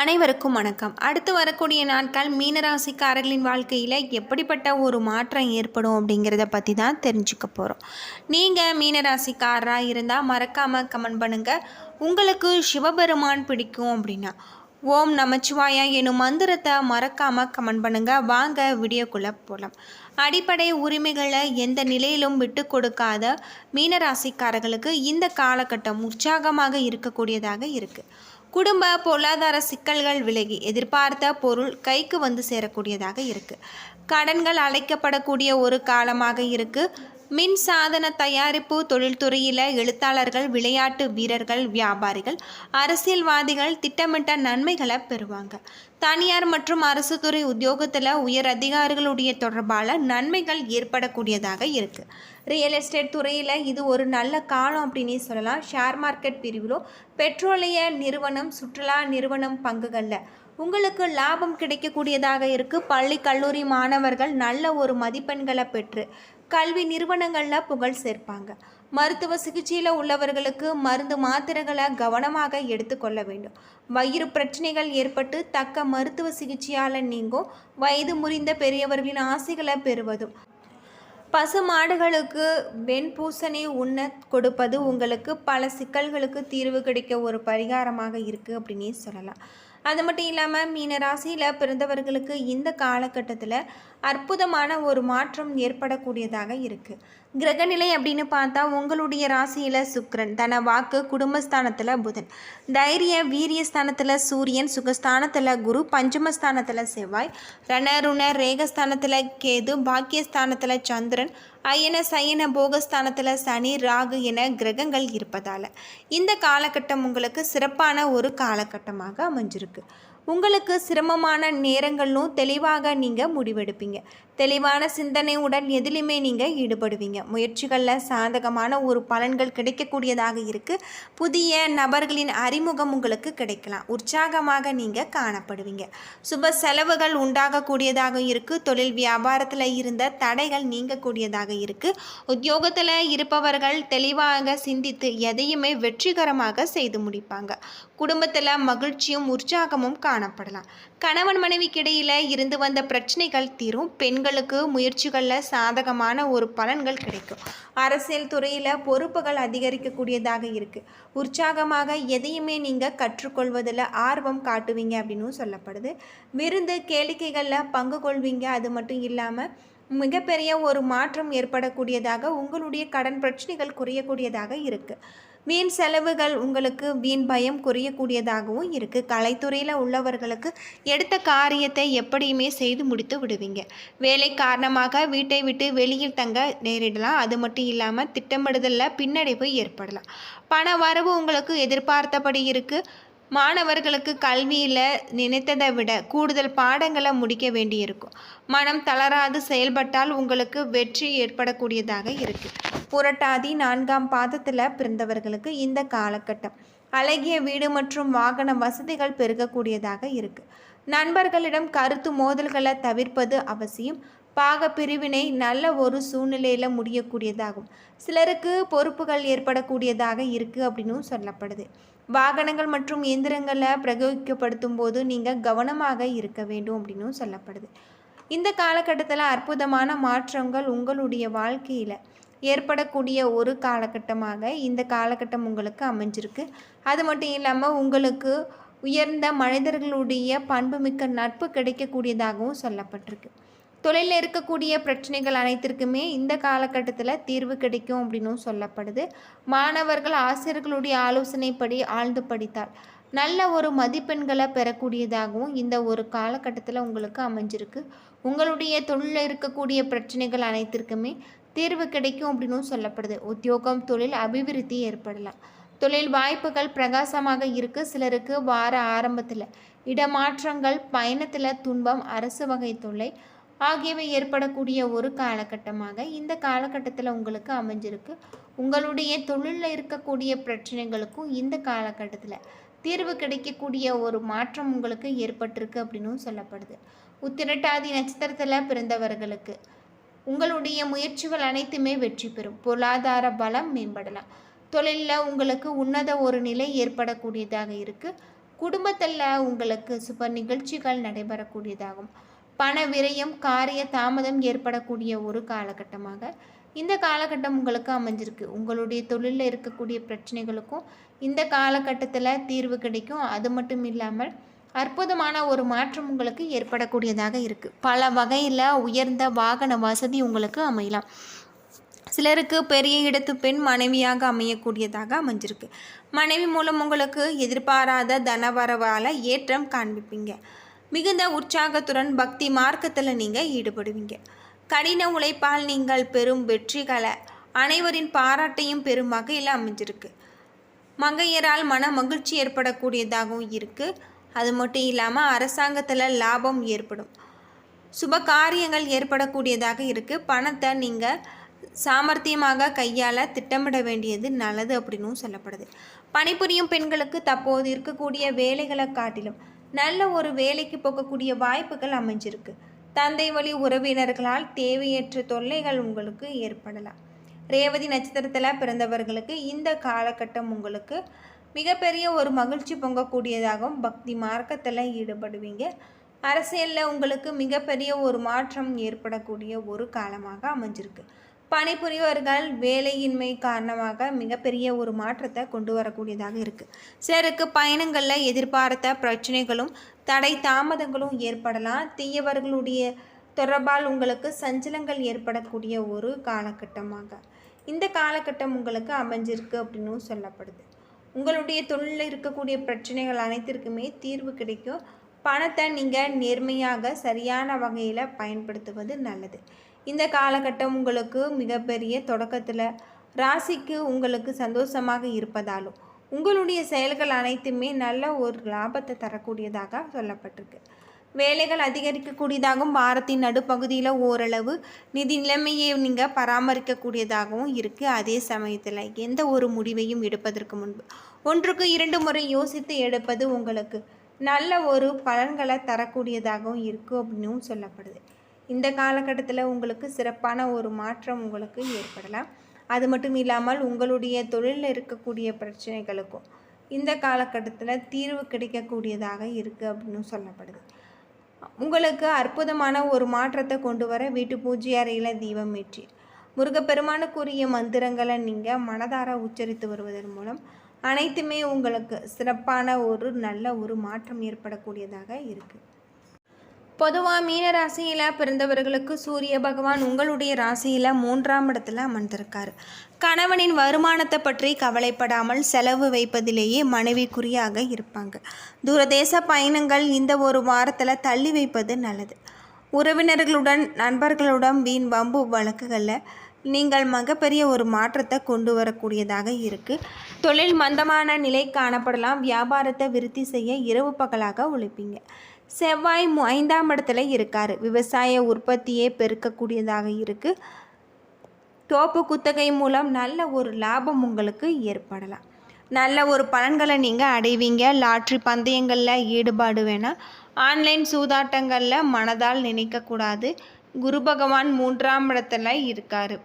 அனைவருக்கும் வணக்கம். அடுத்து வரக்கூடிய நாட்கள் மீனராசிக்காரர்களின் வாழ்க்கையில் எப்படிப்பட்ட ஒரு மாற்றம் ஏற்படும் அப்படிங்கிறத பற்றி தான் தெரிஞ்சுக்க போகிறோம். நீங்கள் மீனராசிக்காரராக இருந்தால் மறக்காமல் கமெண்ட் பண்ணுங்கள். உங்களுக்கு சிவபெருமான் பிடிக்கும் அப்படின்னா ஓம் நமச்சிவாயா எனும் மந்திரத்தை மறக்காமல் கமெண்ட் பண்ணுங்கள். வாங்க வீடியோக்குள்ளே போகலாம். அடிப்படை உரிமைகளை எந்த நிலையிலும் விட்டு கொடுக்காத மீனராசிக்காரர்களுக்கு இந்த காலகட்டம் உற்சாகமாக இருக்கக்கூடியதாக இருக்குது. குடும்ப பொருளாதார சிக்கல்கள் விலகி எதிர்பார்த்த பொருள் கைக்கு வந்து சேரக்கூடியதாக இருக்குது. கடன்கள் அழைக்கப்படக்கூடிய ஒரு காலமாக இருக்குது. மின் சாதன தயாரிப்பு தொழில்துறையில் எழுத்தாளர்கள், விளையாட்டு வீரர்கள், வியாபாரிகள், அரசியல்வாதிகள் திட்டமிட்ட நன்மைகளை பெறுவாங்க. தனியார் மற்றும் அரசு துறை உத்தியோகத்தில் உயர் அதிகாரிகளுடைய தொடர்பால் நன்மைகள் ஏற்படக்கூடியதாக இருக்குது. ரியல் எஸ்டேட் துறையில் இது ஒரு நல்ல காலம் அப்படின்னே சொல்லலாம். ஷேர் மார்க்கெட் பிரிவிலும் பெட்ரோலிய நிறுவனம், சுற்றுலா நிறுவனம் பங்குகளில் உங்களுக்கு லாபம் கிடைக்கக்கூடியதாக இருக்குது. பள்ளி கல்லூரி மாணவர்கள் நல்ல ஒரு மதிப்பெண்களை பெற்று கல்வி நிறுவனங்களில் புகழ் சேர்ப்பாங்க. மருத்துவ சிகிச்சையில் உள்ளவர்களுக்கு மருந்து மாத்திரைகளை கவனமாக எடுத்துக்கொள்ள வேண்டும். வயிறு பிரச்சனைகள் ஏற்பட்டு தக்க மருத்துவ சிகிச்சையால் நீங்கும். வயது முறிந்த பெரியவர்களின் ஆசைகளை பெறுவதும் பசு மாடுகளுக்கு வெண்பூசணி உண்ண கொடுப்பது உங்களுக்கு பல சிக்கல்களுக்கு தீர்வு கிடைக்க ஒரு பரிகாரமாக இருக்குது அப்படின்னே சொல்லலாம். அது மட்டும் இல்லாமல் மீன ராசியில் பிறந்தவர்களுக்கு இந்த காலகட்டத்தில் அற்புதமான ஒரு மாற்றம் ஏற்படக்கூடியதாக இருக்குது. கிரகநிலை அப்படின்னு பார்த்தா உங்களுடைய ராசியில் சுக்கிரன், தன வாக்கு குடும்பஸ்தானத்தில் புதன், தைரிய வீரியஸ்தானத்தில் சூரியன், சுகஸ்தானத்தில் குரு, பஞ்சமஸ்தானத்தில் செவ்வாய், ரணருண ரேகஸ்தானத்தில் கேது, பாக்கியஸ்தானத்தில் சந்திரன், அயன சயன போகஸ்தானத்தில் சனி, ராகு என கிரகங்கள் இருப்பதால் இந்த காலகட்டம் உங்களுக்கு சிறப்பான ஒரு காலகட்டமாக அமைஞ்சிருக்கு. உங்களுக்கு சிரமமான நேரங்களும் தெளிவாக நீங்கள் முடிவெடுப்பீங்க. தெளிவான சிந்தனையுடன் எதிலுமே நீங்கள் ஈடுபடுவீங்க. முயற்சிகளில் சாதகமான ஒரு பலன்கள் கிடைக்கக்கூடியதாக இருக்குது. புதிய நபர்களின் அறிமுகம் உங்களுக்கு கிடைக்கலாம். உற்சாகமாக நீங்கள் காணப்படுவீங்க. சுப செலவுகள் உண்டாகக்கூடியதாக இருக்குது. தொழில் வியாபாரத்தில் இருந்த தடைகள் நீங்கக்கூடியதாக இருக்குது. உத்தியோகத்தில் இருப்பவர்கள் தெளிவாக சிந்தித்து எதையுமே வெற்றிகரமாக செய்து முடிப்பாங்க. குடும்பத்தில் மகிழ்ச்சியும் உற்சாகமும் காணப்படலாம். கணவன் மனைவிக்கிடையில் இருந்து வந்த பிரச்சனைகள் தீரும். பெண்களுக்கு முயற்சிகளில் சாதகமான ஒரு பலன்கள் கிடைக்கும். அரசியல் துறையில் பொறுப்புகள் அதிகரிக்கக்கூடியதாக இருக்குது. உற்சாகமாக எதையுமே நீங்கள் கற்றுக்கொள்வதில் ஆர்வம் காட்டுவீங்க அப்படின்னு சொல்லப்படுது. விருந்து கேளிக்கைகளில் பங்கு கொள்வீங்க. அது மட்டும் இல்லாமல் மிகப்பெரிய ஒரு மாற்றம் ஏற்படக்கூடியதாக, உங்களுடைய கடன் பிரச்சனைகள் குறையக்கூடியதாக இருக்குது. வீண் செலவுகள் உங்களுக்கு வீண் பயம் குறையக்கூடியதாகவும் இருக்குது. கலைத்துறையில் உள்ளவர்களுக்கு எடுத்த காரியத்தை எப்படியுமே செய்து முடித்து விடுவீங்க. வேலை காரணமாக வீட்டை விட்டு வெளியில் தங்க நேரிடலாம். அது மட்டும் இல்லாமல் திட்டமிடுதலில் பின்னடைவு ஏற்படலாம். பண வரவு உங்களுக்கு எதிர்பார்த்தபடி இருக்குது. மாணவர்களுக்கு கல்வியில் நினைத்ததை விட கூடுதல் பாடங்களை முடிக்க வேண்டியிருக்கும். மனம் தளராது செயல்பட்டால் உங்களுக்கு வெற்றி ஏற்படக்கூடியதாக இருக்குது. புரட்டாதி 4ஆம் பாதத்தில் பிறந்தவர்களுக்கு இந்த காலகட்டம் அழகிய வீடு மற்றும் வாகன வசதிகள் பெருகக்கூடியதாக இருக்குது. நண்பர்களிடம் கருத்து மோதல்களை தவிர்ப்பது அவசியம். பாக பிரிவினை நல்ல ஒரு சூழ்நிலையில் முடியக்கூடியதாகும். சிலருக்கு பொறுப்புகள் ஏற்படக்கூடியதாக இருக்குது அப்படின்னு சொல்லப்படுது. வாகனங்கள் மற்றும் இயந்திரங்களை பிரயோகிக்கப்படுத்தும் போது நீங்கள் கவனமாக இருக்க வேண்டும் அப்படின்னு சொல்லப்படுது. இந்த காலகட்டத்தில் அற்புதமான மாற்றங்கள் உங்களுடைய வாழ்க்கையில் ஏற்படக்கூடிய ஒரு காலகட்டமாக இந்த காலகட்டம் உங்களுக்கு அமைஞ்சிருக்கு. அது மட்டும் இல்லாமல் உங்களுக்கு உயர்ந்த மனிதர்களுடைய பண்புமிக்க நட்பு கிடைக்கக்கூடியதாகவும் சொல்லப்பட்டிருக்கு. தொழிலில் இருக்கக்கூடிய பிரச்சனைகள் அனைத்திற்குமே இந்த காலகட்டத்தில் தீர்வு கிடைக்கும் அப்படின்னும் சொல்லப்படுது. மாணவர்கள் ஆசிரியர்களுடைய ஆலோசனைப்படி ஆழ்ந்து படித்தால் நல்ல ஒரு மதிப்பெண்களை பெறக்கூடியதாகவும் இந்த ஒரு காலகட்டத்தில் உங்களுக்கு அமைஞ்சிருக்கு. உங்களுடைய தொழிலில் இருக்கக்கூடிய பிரச்சனைகள் அனைத்திற்குமே தீர்வு கிடைக்கும் அப்படின்னும் சொல்லப்படுது. உத்தியோகம், தொழில் அபிவிருத்தி ஏற்படலாம். தொழில் வாய்ப்புகள் பிரகாசமாக இருக்குது. சிலருக்கு வார ஆரம்பத்தில் இடமாற்றங்கள், பயணத்தில் துன்பம், அரசு வகை தொல்லை ஆகியவை ஏற்படக்கூடிய ஒரு காலகட்டமாக இந்த காலகட்டத்தில் உங்களுக்கு அமைஞ்சிருக்கு. உங்களுடைய தொழிலில் இருக்கக்கூடிய பிரச்சனைகளுக்கும் இந்த காலகட்டத்தில் தீர்வு கிடைக்கக்கூடிய ஒரு மாற்றம் உங்களுக்கு ஏற்பட்டிருக்கு அப்படின்னும் சொல்லப்படுது. உத்திரட்டாதி நட்சத்திரத்தில் பிறந்தவர்களுக்கு உங்களுடைய முயற்சிகள் அனைத்துமே வெற்றி பெறும். பொருளாதார பலம் மேம்படலாம். தொழிலில் உங்களுக்கு உன்னத ஒரு நிலை ஏற்படக்கூடியதாக இருக்குது. குடும்பத்தில் உங்களுக்கு சுப நிகழ்ச்சிகள் நடைபெறக்கூடியதாகும். பண விரயம், காரிய தாமதம் ஏற்படக்கூடிய ஒரு காலகட்டமாக இந்த காலகட்டம் உங்களுக்கு அமைஞ்சிருக்கு. உங்களுடைய தொழிலில் இருக்கக்கூடிய பிரச்சனைகளுக்கும் இந்த காலகட்டத்தில் தீர்வு கிடைக்கும். அது மட்டும் இல்லாமல் அற்புதமான ஒரு மாற்றம் உங்களுக்கு ஏற்படக்கூடியதாக இருக்குது. பல வகையில் உயர்ந்த வாகன வசதி உங்களுக்கு அமையலாம். சிலருக்கு பெரிய இடத்து பெண் மனைவியாக அமையக்கூடியதாக அமைஞ்சிருக்கு. மனைவி மூலம் உங்களுக்கு எதிர்பாராத தனவரவால் ஏற்றம் காண்பிப்பீங்க. மிகுந்த உற்சாகத்துடன் பக்தி மார்க்கத்தில் நீங்கள் ஈடுபடுவீங்க. கடின உழைப்பால் நீங்கள் பெரும் வெற்றிகளை அனைவரின் பாராட்டையும் பெரும் வகையில் அமைஞ்சிருக்கு. மங்கையரால் மன மகிழ்ச்சி ஏற்படக்கூடியதாகவும் இருக்குது. அது மட்டும் இல்லாமல் அரசாங்கத்தில் லாபம் ஏற்படும். சுப காரியங்கள் ஏற்படக்கூடியதாக இருக்குது. பணத்தை நீங்கள் சாமர்த்தியமாக கையாள திட்டமிட வேண்டியது நல்லது அப்படின்னும் சொல்லப்படுது. பணிபுரியும் பெண்களுக்கு தற்போது இருக்கக்கூடிய வேலைகளை காட்டிலும் நல்ல ஒரு வேலைக்கு போகக்கூடிய வாய்ப்புகள் அமைஞ்சிருக்கு. தந்தை வழி உறவினர்களால் தேவையற்ற தொல்லைகள் உங்களுக்கு ஏற்படலாம். ரேவதி நட்சத்திரத்தில் பிறந்தவர்களுக்கு இந்த காலகட்டம் உங்களுக்கு மிகப்பெரிய ஒரு மகிழ்ச்சி பொங்கக்கூடியதாகவும் பக்தி மார்க்கத்தில் ஈடுபடுவீங்க. அரசியலில் உங்களுக்கு மிகப்பெரிய ஒரு மாற்றம் ஏற்படக்கூடிய ஒரு காலமாக அமைஞ்சிருக்கு. பணிபுரிவர்கள் வேலையின்மை காரணமாக மிகப்பெரிய ஒரு மாற்றத்தை கொண்டு வரக்கூடியதாக இருக்குது. சிலருக்கு பயணங்களில் எதிர்பார்த்த பிரச்சனைகளும் தடை தாமதங்களும் ஏற்படலாம். தீயவர்களுடைய தொடர்பால் உங்களுக்கு சஞ்சலங்கள் ஏற்படக்கூடிய ஒரு காலகட்டமாக இந்த காலகட்டம் உங்களுக்கு அமைஞ்சிருக்கு அப்படின்னு சொல்லப்படுது. உங்களுடைய தொழிலில் இருக்கக்கூடிய பிரச்சனைகள் அனைத்திற்குமே தீர்வு கிடைக்கும். பணத்தை நீங்கள் நேர்மையாக சரியான வகையில் பயன்படுத்துவது நல்லது. இந்த காலகட்டம் உங்களுக்கு மிகப்பெரிய தொடக்கத்தில் ராசிக்கு உங்களுக்கு சந்தோஷமாக இருப்பதாலும் உங்களுடைய செயல்கள் அனைத்துமே நல்ல ஒரு லாபத்தை தரக்கூடியதாக சொல்லப்பட்டிருக்கு. வேலைகள் அதிகரிக்கக்கூடியதாகவும் வாரத்தின் நடுப்பகுதியில் ஓரளவு நிதி நிலைமையை நீங்கள் பராமரிக்கக்கூடியதாகவும் இருக்குது. அதே சமயத்தில் எந்த ஒரு முடிவையும் எடுப்பதற்கு முன்பு 1க்கு 2 முறை யோசித்து எடுப்பது உங்களுக்கு நல்ல ஒரு பலன்களை தரக்கூடியதாகவும் இருக்குது அப்படின்னும் சொல்லப்படுது. இந்த காலகட்டத்தில் உங்களுக்கு சிறப்பான ஒரு மாற்றம் உங்களுக்கு ஏற்படலாம். அது மட்டும் இல்லாமல் உங்களுடைய தொழிலில் இருக்கக்கூடிய பிரச்சனைகளுக்கும் இந்த காலகட்டத்தில் தீர்வு கிடைக்கக்கூடியதாக இருக்குது அப்படின்னு சொல்லப்படுது. உங்களுக்கு அற்புதமான ஒரு மாற்றத்தை கொண்டு வர வீட்டு பூஜை அறையில் தீபம் ஏற்றி முருகப்பெருமானுக்குரிய மந்திரங்களை நீங்கள் மனதார உச்சரித்து வருவதன் மூலம் அனைத்துமே உங்களுக்கு சிறப்பான ஒரு நல்ல ஒரு மாற்றம் ஏற்படக்கூடியதாக இருக்குது. பொதுவாக மீன ராசியில் பிறந்தவர்களுக்கு சூரிய பகவான் உங்களுடைய ராசியில் 3ஆம் இடத்துல அமர்ந்திருக்கார். கணவனின் வருமானத்தை பற்றி கவலைப்படாமல் செலவு வைப்பதிலேயே மனைவிக்குறியாக இருப்பாங்க. தூரதேச பயணங்கள் இந்த ஒரு வாரத்தில் தள்ளி வைப்பது நல்லது. உறவினர்களுடன் நண்பர்களுடன் வீண் வம்பு வழக்குகளில் நீங்கள் மிகப்பெரிய ஒரு மாற்றத்தை கொண்டு வரக்கூடியதாக இருக்குது. தொழில் மந்தமான நிலை காணப்படலாம். வியாபாரத்தை விருத்தி செய்ய இரவு பகலாக உழைப்பீங்க. செவ்வாய் 5ஆம் இடத்துல இருக்கார். விவசாய உற்பத்தியை பெருக்கக்கூடியதாக இருக்குது. தோப்பு குத்தகை மூலம் நல்ல ஒரு லாபம் உங்களுக்கு ஏற்படலாம். நல்ல ஒரு பலன்களை நீங்கள் அடைவீங்க. லாட்ரி பந்தயங்களில் ஈடுபாடு வேணாம். ஆன்லைன் சூதாட்டங்களில் மனதால் நினைக்கக்கூடாது. குரு பகவான் 3ஆம் இடத்துல இருக்கார்.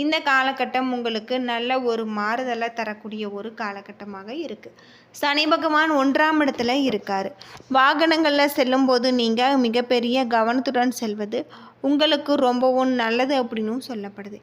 இந்த காலகட்டம் உங்களுக்கு நல்ல ஒரு மாறுதலை தரக்கூடிய ஒரு காலகட்டமாக இருக்குது. சனி பகவான் 1ஆம் இடத்துல இருக்கார். வாகனங்களில் செல்லும்போது நீங்கள் மிகப்பெரிய கவனத்துடன் செல்வது உங்களுக்கு ரொம்பவும் நல்லது அப்படின்னும் சொல்லப்படுது.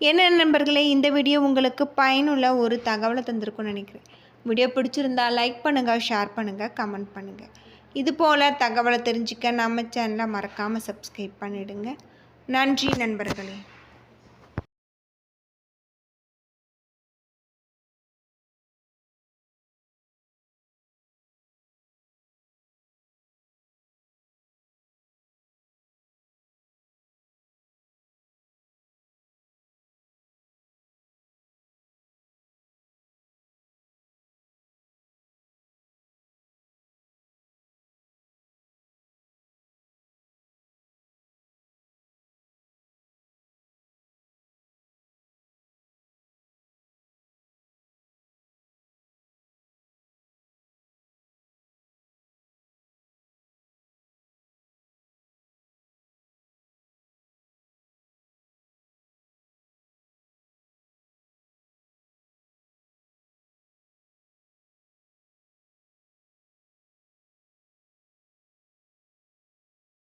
என்ன நண்பர்களே, இந்த வீடியோ உங்களுக்கு பயனுள்ள ஒரு தகவலை தந்திருக்கும்னு நினைக்கிறேன். வீடியோ பிடிச்சிருந்தா லைக் பண்ணுங்கள், ஷேர் பண்ணுங்கள், கமெண்ட் பண்ணுங்கள். இதுபோல் தகவலை தெரிஞ்சுக்க நம்ம சேனலை மறக்காமல் சப்ஸ்கிரைப் பண்ணிவிடுங்க. நன்றி நண்பர்களே.